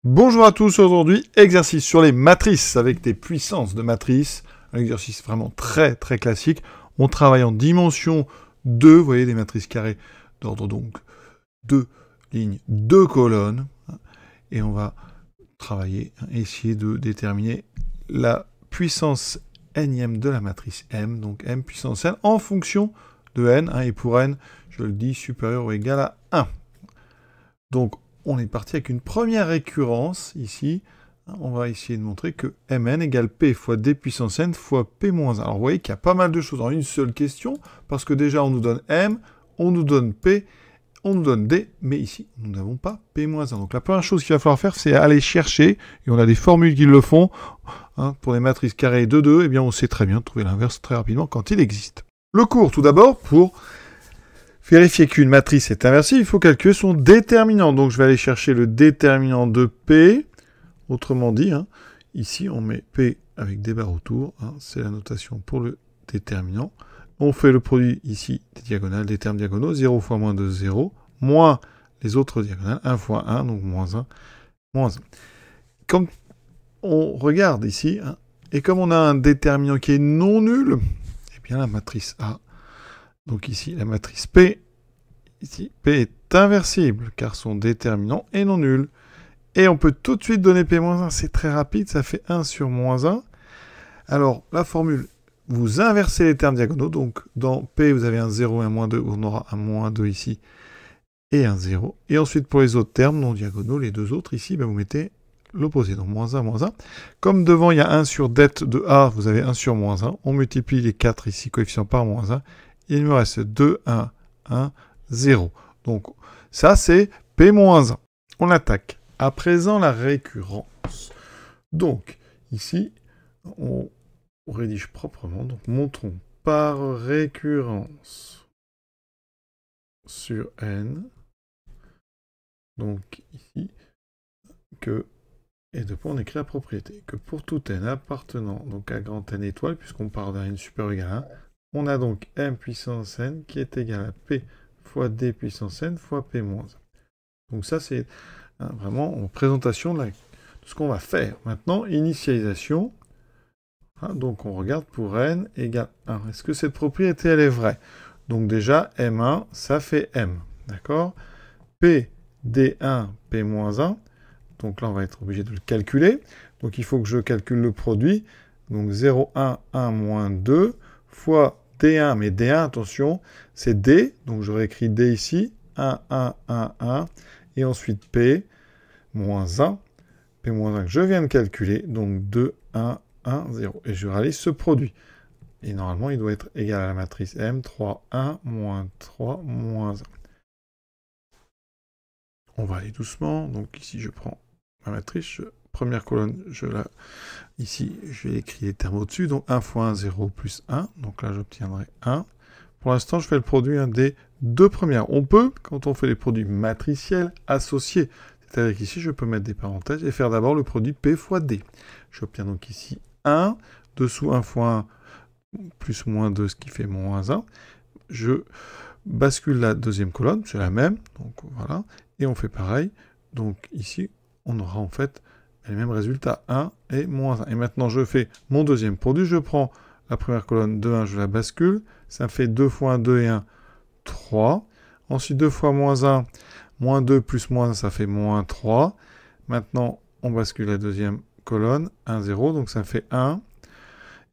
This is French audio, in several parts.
Bonjour à tous, aujourd'hui, exercice sur les matrices avec des puissances de matrices. Un exercice vraiment très classique. On travaille en dimension 2, vous voyez des matrices carrées d'ordre donc 2 lignes, 2 colonnes. Et on va travailler, essayer de déterminer la puissance nème de la matrice M, donc M puissance n, en fonction de n, et pour n, je le dis, supérieur ou égal à 1. Donc, on est parti avec une première récurrence, ici. On va essayer de montrer que Mn égale P fois D puissance n fois P moins 1. Alors, vous voyez qu'il y a pas mal de choses en une seule question, parce que déjà, on nous donne M, on nous donne P, on nous donne D, mais ici, nous n'avons pas P moins 1. Donc, la première chose qu'il va falloir faire, c'est aller chercher, et on a des formules qui le font, pour les matrices carrées de 2, eh bien, on sait très bien trouver l'inverse très rapidement quand il existe. Le cours, tout d'abord, pour vérifier qu'une matrice est inversible, il faut calculer son déterminant. Donc, je vais aller chercher le déterminant de P. Autrement dit, ici, on met P avec des barres autour. C'est la notation pour le déterminant. On fait le produit ici des diagonales, des termes diagonaux. 0 fois moins 2, 0. Moins les autres diagonales. 1 fois 1, donc moins 1, moins 1. Comme on regarde ici, et comme on a un déterminant qui est non nul, eh bien, la matrice A, donc ici, la matrice P, ici, P est inversible, car son déterminant est non nul. Et on peut tout de suite donner P-1, c'est très rapide, ça fait 1 sur moins 1. Alors, la formule, vous inversez les termes diagonaux, donc dans P, vous avez un 0 et un moins 2, on aura un moins 2 ici, et un 0. Et ensuite, pour les autres termes non diagonaux, les deux autres, ici, vous mettez l'opposé, donc moins 1, moins 1. Comme devant, il y a 1 sur det de A, vous avez 1 sur moins 1. On multiplie les 4 ici, coefficients par moins 1. Il me reste 2, 1, 1, 0. Donc, ça, c'est P-1. On attaque. À présent, la récurrence. Donc, ici, on rédige proprement. Donc, montrons par récurrence sur n. Donc, ici, que, et de point, on écrit la propriété, que pour tout n appartenant donc à grand n étoile, puisqu'on part d'un n supérieur ou égal à 1, on a donc m puissance n qui est égal à p fois d puissance n fois p moins 1. Donc ça, c'est vraiment en présentation de ce qu'on va faire. Maintenant, initialisation. Donc on regarde pour n égale 1. Est-ce que cette propriété, elle est vraie? Donc déjà, m1, ça fait m. D'accord? P, d1, p moins 1. Donc là, on va être obligé de le calculer. Donc il faut que je calcule le produit. Donc 0, 1, 1, moins 2, fois D1, mais D1, attention, c'est D, donc j'aurais écrit D ici, 1, 1, 1, 1, et ensuite P, moins 1, P moins 1 que je viens de calculer, donc 2, 1, 1, 0, et je réalise ce produit. Et normalement, il doit être égal à la matrice M, 3, 1, moins 3, moins 1. On va aller doucement, donc ici je prends ma matrice, première colonne, ici, je vais écrire les termes au-dessus, donc 1 fois 1, 0 plus 1, donc là j'obtiendrai 1. Pour l'instant, je fais le produit des deux premières. On peut, quand on fait les produits matriciels, associer. C'est-à-dire qu'ici, je peux mettre des parenthèses et faire d'abord le produit P fois D. J'obtiens donc ici 1, dessous 1 fois 1 plus moins 2, ce qui fait moins 1. Je bascule la deuxième colonne, c'est la même, donc voilà, et on fait pareil. Donc ici, on aura en fait les mêmes résultats, 1 et moins 1. Et maintenant, je fais mon deuxième produit. Je prends la première colonne de 1, je la bascule. Ça fait 2 fois 1, 2 et 1, 3. Ensuite, 2 fois moins 1, moins 2 plus moins 1, ça fait moins 3. Maintenant, on bascule la deuxième colonne, 1, 0, donc ça fait 1.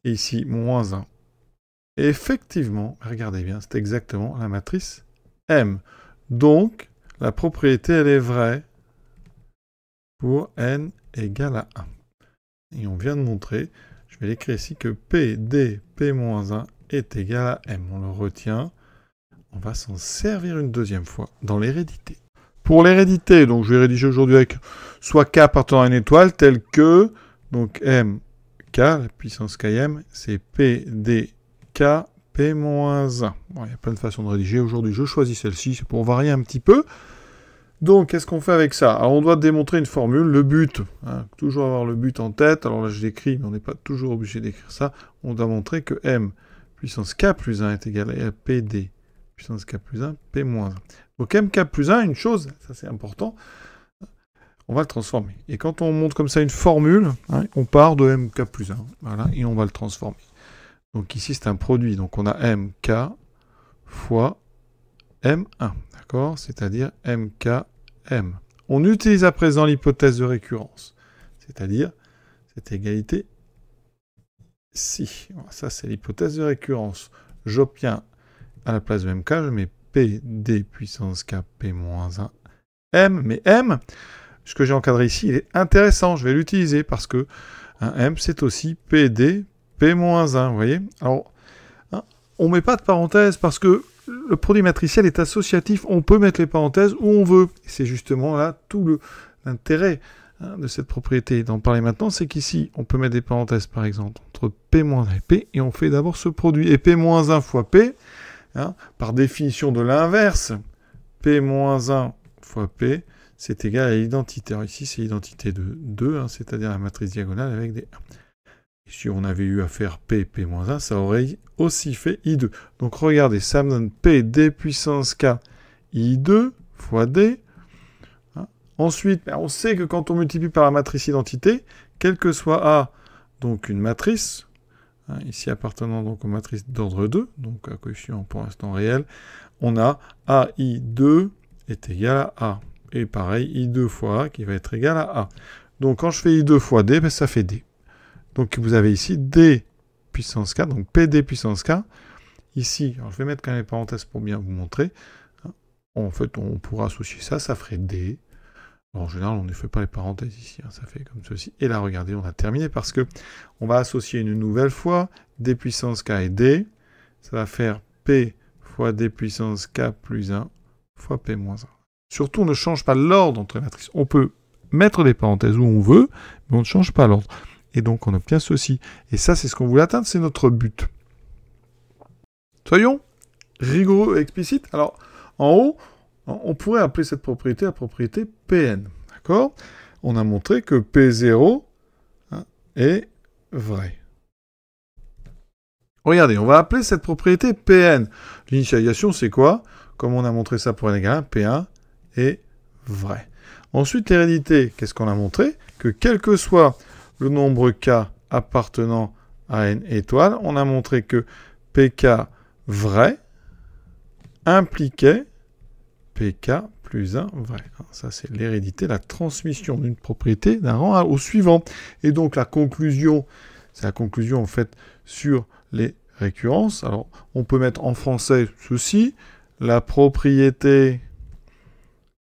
Et ici, moins 1. Et effectivement, regardez bien, c'est exactement la matrice M. Donc, la propriété, elle est vraie pour n égale à 1. Et on vient de montrer, je vais l'écrire ici, que P, D, P-1 est égal à M. On le retient. On va s'en servir une deuxième fois dans l'hérédité. Pour l'hérédité, donc je vais rédiger aujourd'hui avec soit K appartenant à une étoile, tel que, donc M, K, la puissance Km, c'est P, D, K, P-1. Bon, il y a plein de façons de rédiger. Aujourd'hui, je choisis celle-ci, c'est pour varier un petit peu. Donc, qu'est-ce qu'on fait avec ça? Alors, on doit démontrer une formule, le but. Toujours avoir le but en tête. Alors là, je l'écris, mais on n'est pas toujours obligé d'écrire ça. On doit montrer que M puissance K plus 1 est égal à PD puissance K plus 1, P moins 1. Donc, MK plus 1, une chose, ça c'est important, on va le transformer. Et quand on monte comme ça une formule, hein, on part de mk plus 1. Voilà, et on va le transformer. Donc ici, c'est un produit. Donc on a mk fois m1. D'accord? C'est-à-dire mkm. On utilise à présent l'hypothèse de récurrence. C'est-à-dire cette égalité ici. Voilà, ça, c'est l'hypothèse de récurrence. J'obtiens à la place de mk, je mets pd puissance k p moins 1 m. Mais m, ce que j'ai encadré ici, il est intéressant. Je vais l'utiliser parce que un m, c'est aussi pd p moins 1. Vous voyez? Alors, hein, on ne met pas de parenthèse parce que le produit matriciel est associatif. On peut mettre les parenthèses où on veut. C'est justement là tout l'intérêt de cette propriété. D'en parler maintenant, c'est qu'ici, on peut mettre des parenthèses, par exemple, entre p moins 1 et p, et on fait d'abord ce produit. Et p moins 1 fois p, hein, par définition de l'inverse, p moins 1 fois p, c'est égal à l'identité. Alors ici, c'est l'identité de 2, hein, c'est-à-dire la matrice diagonale avec des 1. Et si on avait eu à faire p, p moins 1, ça aurait aussi fait I2. Donc regardez, ça me donne p d puissance k I2 fois d. Hein. Ensuite, on sait que quand on multiplie par la matrice identité, quelle que soit A, donc une matrice, hein, ici appartenant donc aux matrices d'ordre 2, donc à coefficient pour l'instant réel, on a AI2 est égal à A. Et pareil, I2 fois A qui va être égal à A. Donc quand je fais I2 fois D, ben, ça fait D. Donc vous avez ici D puissance K, donc PD puissance K. Ici, alors je vais mettre quand même les parenthèses pour bien vous montrer. En fait, on pourra associer ça, ça ferait D. Alors, en général, on ne fait pas les parenthèses ici, hein, ça fait comme ceci. Et là, regardez, on a terminé parce que on va associer une nouvelle fois D puissance K et D. Ça va faire P fois D puissance K plus 1 fois P moins 1. Surtout, on ne change pas l'ordre entre les matrices. On peut mettre des parenthèses où on veut, mais on ne change pas l'ordre. Et donc, on obtient ceci. Et ça, c'est ce qu'on voulait atteindre, c'est notre but. Soyons rigoureux et explicites. Alors, en haut, on pourrait appeler cette propriété la propriété Pn. D'accord? On a montré que P0 est vrai. Regardez, on va appeler cette propriété Pn. L'initialisation, c'est quoi? Comme on a montré ça pour n égale 1, P1 est vrai. Ensuite, l'hérédité, qu'est-ce qu'on a montré? Que quel que soit le nombre k appartenant à n étoiles, on a montré que pk vrai impliquait pk plus 1 vrai. Ça, c'est l'hérédité, la transmission d'une propriété d'un rang au suivant. Et donc, la conclusion, c'est la conclusion, en fait, sur les récurrences. Alors, on peut mettre en français ceci. La propriété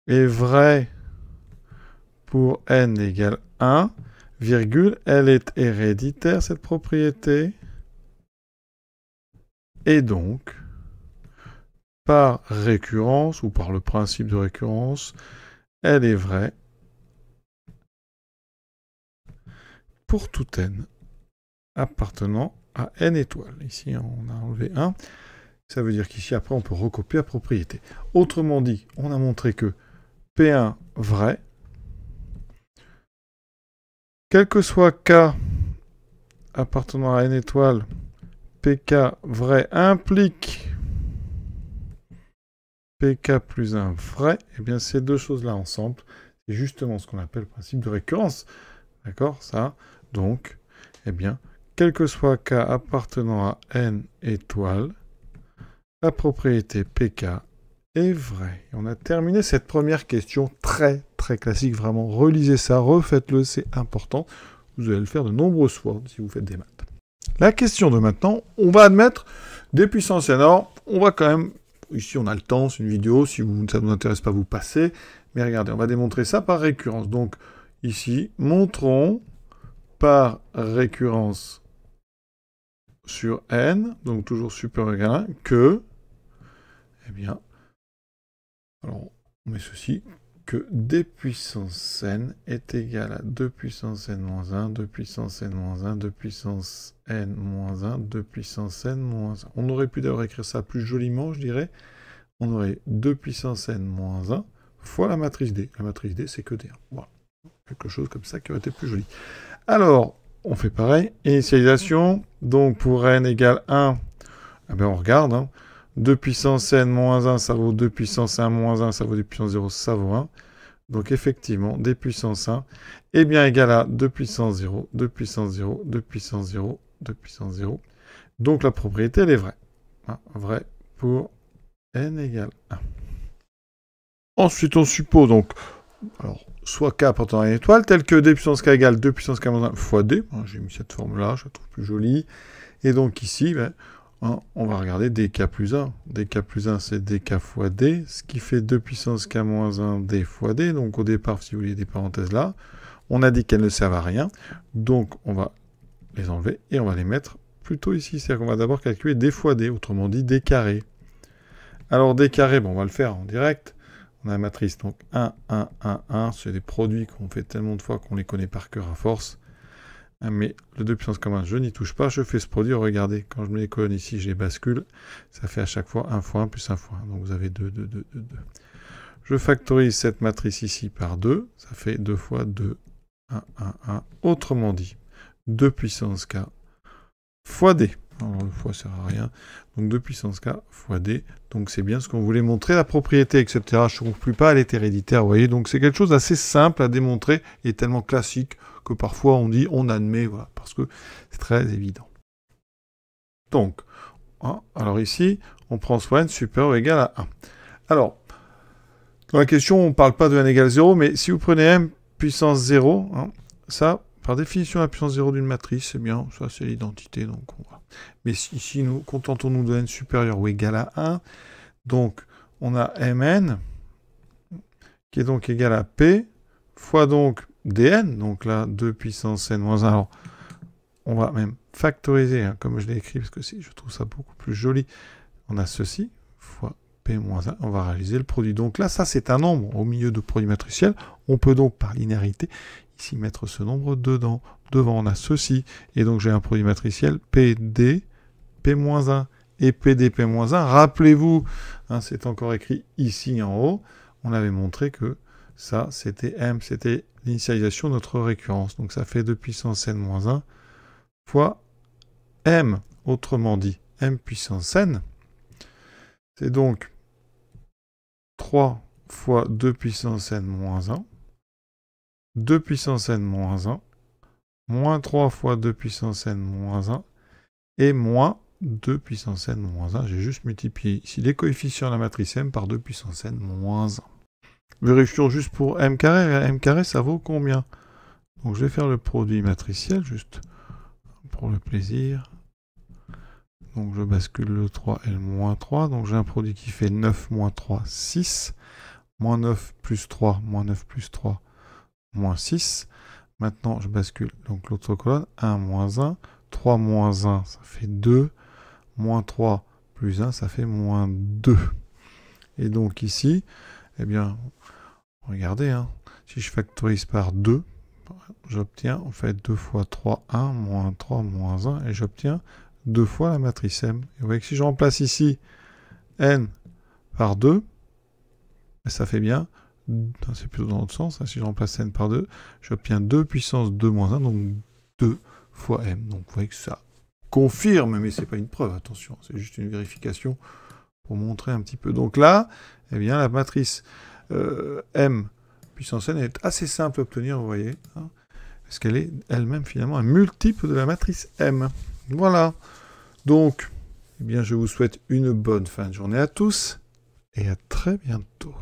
est vraie pour n égale 1, virgule, elle est héréditaire, cette propriété. Et donc, par récurrence, ou par le principe de récurrence, elle est vraie pour tout n appartenant à n étoiles. Ici, on a enlevé 1. Ça veut dire qu'ici, après, on peut recopier la propriété. Autrement dit, on a montré que P1 vrai, quel que soit k appartenant à n étoiles, pk vrai implique pk plus 1 vrai, et bien ces deux choses-là ensemble, c'est justement ce qu'on appelle le principe de récurrence. D'accord? Ça, donc, eh bien, quel que soit k appartenant à n étoiles, la propriété pk est vraie. Et on a terminé cette première question très, très classique. Vraiment, relisez ça, refaites-le, c'est important. Vous allez le faire de nombreuses fois si vous faites des maths. La question de maintenant, on va admettre des puissances n. Alors, on va quand même, ici on a le temps, c'est une vidéo, si ça ne vous intéresse pas, vous passez. Mais regardez, on va démontrer ça par récurrence. Donc, ici, montrons par récurrence sur n, donc toujours supérieur ou égal à 1, que, eh bien, alors, on met ceci, que d puissance n est égal à 2 puissance n moins 1, 2 puissance n moins 1, 2 puissance n moins 1, 2 puissance n moins 1. On aurait pu d'ailleurs écrire ça plus joliment, je dirais. On aurait 2 puissance n moins 1 fois la matrice D. La matrice D, c'est que D1. Voilà. Quelque chose comme ça qui aurait été plus joli. Alors, on fait pareil. Initialisation. Donc, pour n égale 1, eh bien, on regarde. Hein. 2 puissance n moins 1, ça vaut 2 puissance 1 moins 1, ça vaut 2 puissance 0, ça vaut 1. Donc effectivement, d puissance 1 est bien égal à 2 puissance 0, 2 puissance 0, 2 puissance 0, 2 puissance 0. Donc la propriété, elle est vraie. Hein, vraie pour n égale 1. Ensuite, on suppose donc, alors, soit k appartenant à une étoile, tel que d puissance k égale 2 puissance k moins 1 fois d. J'ai mis cette formule-là, je la trouve plus jolie. Et donc ici, on va regarder dk plus 1. dk plus 1, c'est dk fois d, ce qui fait 2 puissance k moins 1 d fois d. Donc au départ, si vous voulez des parenthèses là, on a dit qu'elles ne servent à rien. Donc on va les enlever et on va les mettre plutôt ici. C'est-à-dire qu'on va d'abord calculer d fois d, autrement dit d carré. Alors d carré, on va le faire en direct. On a la matrice, donc 1, 1, 1, 1. C'est des produits qu'on fait tellement de fois qu'on les connaît par cœur à force. Mais le 2 puissance k moins 1, je n'y touche pas. Je fais ce produit. Regardez, quand je mets les colonnes ici, je les bascule. Ça fait à chaque fois 1 fois 1 plus 1 fois 1. Donc vous avez 2, 2, 2, 2, 2. Je factorise cette matrice ici par 2. Ça fait 2 fois 2, 1, 1, 1. Autrement dit, 2 puissance k fois d. Alors, le fois, ça sert à rien. Donc 2 puissance k fois d. Donc c'est bien ce qu'on voulait montrer, la propriété, etc. Je ne trouve plus pas, elle est héréditaire, vous voyez. Donc c'est quelque chose d'assez simple à démontrer et tellement classique que parfois on dit, on admet, voilà, parce que c'est très évident. Donc, alors ici, on prend soit n supérieur ou égal à 1. Alors, dans la question, on ne parle pas de n égale 0, mais si vous prenez m puissance 0, ça, par définition, la puissance 0 d'une matrice, c'est bien, ça c'est l'identité, donc on va. Mais ici, nous contentons-nous de n supérieur ou égal à 1. Donc, on a mn, qui est donc égal à p, fois donc dn, donc là, 2 puissance n moins 1. Alors, on va même factoriser, comme je l'ai écrit, parce que je trouve ça beaucoup plus joli. On a ceci, fois p moins 1, on va réaliser le produit. Donc là, ça c'est un nombre au milieu de produit matriciel. On peut donc, par linéarité, ici mettre ce nombre dedans. Devant, on a ceci. Et donc, j'ai un produit matriciel PD, P-1 et PD, P-1. Rappelez-vous, c'est encore écrit ici en haut. On avait montré que ça, c'était M, c'était l'initialisation de notre récurrence. Donc, ça fait 2 puissance n-1 fois M. Autrement dit, M puissance n. C'est donc 3 fois 2 puissance n-1. 2 puissance n-1, moins 3 fois 2 puissance n-1, et moins 2 puissance n-1. J'ai juste multiplié ici les coefficients de la matrice m par 2 puissance n-1. Vérifions juste pour m carré. M carré, ça vaut combien? Donc je vais faire le produit matriciel, juste pour le plaisir. Donc je bascule le 3 et le moins 3. Donc j'ai un produit qui fait 9 moins 3, 6. Moins 9 plus 3, moins 9 plus 3. Moins 6. Maintenant, je bascule donc l'autre colonne. 1 moins 1. 3 moins 1, ça fait 2. Moins 3 plus 1, ça fait moins 2. Et donc ici, eh bien, regardez, si je factorise par 2, j'obtiens en fait 2 fois 3, 1, moins 3, moins 1, et j'obtiens 2 fois la matrice M. Et vous voyez que si je remplace ici n par 2, ça fait bien... C'est plutôt dans l'autre sens. Si je remplace n par 2, j'obtiens 2 puissance 2 moins 1, donc 2 fois m. Donc vous voyez que ça confirme, mais ce n'est pas une preuve, attention, c'est juste une vérification pour montrer un petit peu. Donc là, eh bien, la matrice m puissance n est assez simple à obtenir, vous voyez, parce qu'elle est elle-même finalement un multiple de la matrice m. Voilà. Donc, eh bien, je vous souhaite une bonne fin de journée à tous, et à très bientôt.